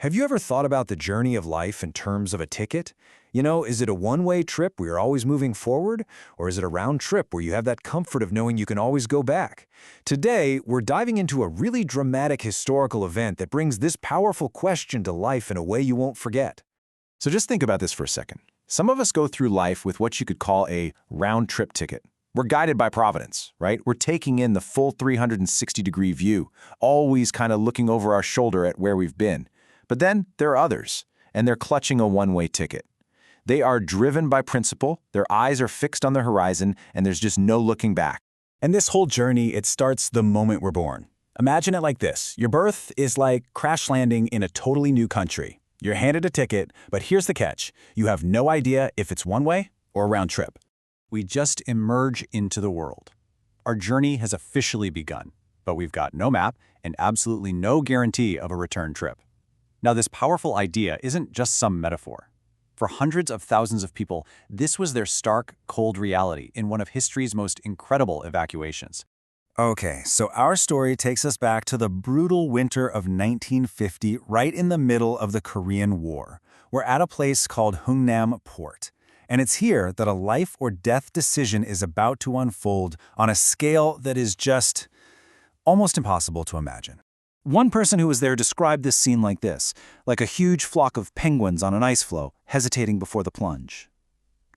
Have you ever thought about the journey of life in terms of a ticket? Is it a one-way trip where you're always moving forward? Or is it a round trip where you have that comfort of knowing you can always go back? Today, we're diving into a really dramatic historical event that brings this powerful question to life in a way you won't forget. So just think about this for a second. Some of us go through life with what you could call a round-trip ticket. We're guided by Providence, right? We're taking in the full 360-degree view, always kind of looking over our shoulder at where we've been. But then there are others, and they're clutching a one-way ticket. They are driven by principle, their eyes are fixed on the horizon, and there's just no looking back. And this whole journey, it starts the moment we're born. Imagine it like this. Your birth is like crash landing in a totally new country. You're handed a ticket, but here's the catch. You have no idea if it's one way or a round trip. We just emerge into the world. Our journey has officially begun, but we've got no map and absolutely no guarantee of a return trip. Now, this powerful idea isn't just some metaphor. For hundreds of thousands of people, this was their stark, cold reality in one of history's most incredible evacuations. Okay, so our story takes us back to the brutal winter of 1950, right in the middle of the Korean War. We're at a place called Hungnam Port. And it's here that a life or death decision is about to unfold on a scale that is just almost impossible to imagine. One person who was there described this scene like this, like a huge flock of penguins on an ice floe, hesitating before the plunge.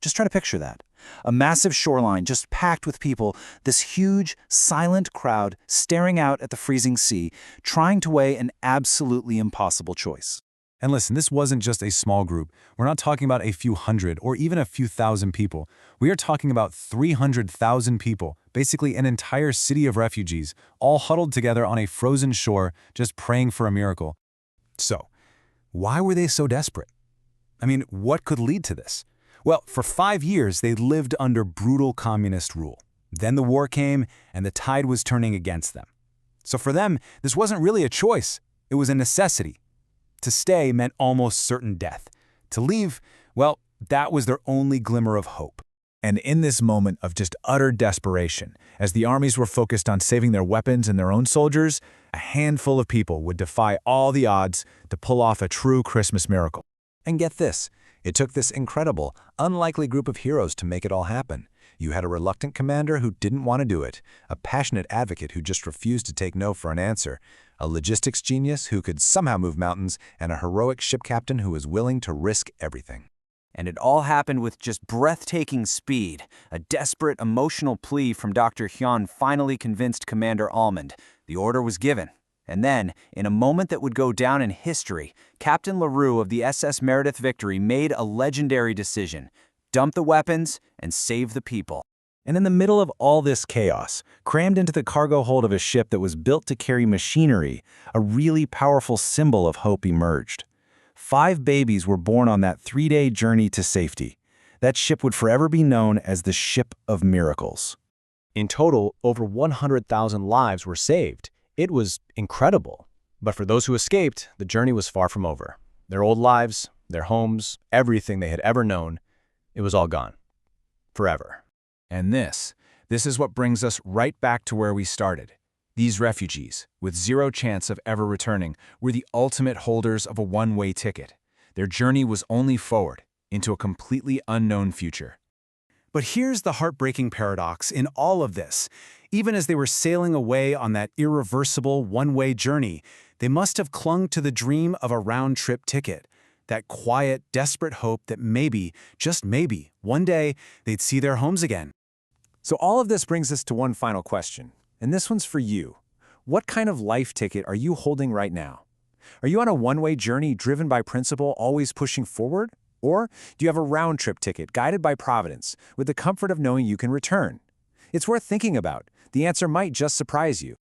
Just try to picture that. A massive shoreline just packed with people, this huge, silent crowd staring out at the freezing sea, trying to weigh an absolutely impossible choice. And listen, this wasn't just a small group. We're not talking about a few hundred or even a few thousand people. We are talking about 300,000 people, basically an entire city of refugees, all huddled together on a frozen shore, just praying for a miracle. So, why were they so desperate? I mean, what could lead to this? Well, for 5 years, they lived under brutal communist rule. Then the war came, and the tide was turning against them. So for them, this wasn't really a choice. It was a necessity. To stay meant almost certain death. To leave, well, that was their only glimmer of hope. And in this moment of just utter desperation, as the armies were focused on saving their weapons and their own soldiers, a handful of people would defy all the odds to pull off a true Christmas miracle. And get this, it took this incredible, unlikely group of heroes to make it all happen. You had a reluctant commander who didn't want to do it, a passionate advocate who just refused to take no for an answer, a logistics genius who could somehow move mountains, and a heroic ship captain who was willing to risk everything. And it all happened with just breathtaking speed. A desperate, emotional plea from Dr. Hyun finally convinced Commander Almond. The order was given. And then, in a moment that would go down in history, Captain LaRue of the SS Meredith Victory made a legendary decision. Dump the weapons and save the people. And in the middle of all this chaos, crammed into the cargo hold of a ship that was built to carry machinery, a really powerful symbol of hope emerged. 5 babies were born on that 3-day journey to safety. That ship would forever be known as the Ship of Miracles. In total, over 100,000 lives were saved. It was incredible. But for those who escaped, the journey was far from over. Their old lives, their homes, everything they had ever known, it was all gone. Forever. And this is what brings us right back to where we started. These refugees, with zero chance of ever returning, were the ultimate holders of a one-way ticket. Their journey was only forward, into a completely unknown future. But here's the heartbreaking paradox in all of this. Even as they were sailing away on that irreversible one-way journey, they must have clung to the dream of a round-trip ticket. That quiet, desperate hope that maybe, just maybe, one day they'd see their homes again. So all of this brings us to one final question, and this one's for you. What kind of life ticket are you holding right now? Are you on a one-way journey driven by principle, always pushing forward? Or do you have a round-trip ticket guided by Providence with the comfort of knowing you can return? It's worth thinking about. The answer might just surprise you.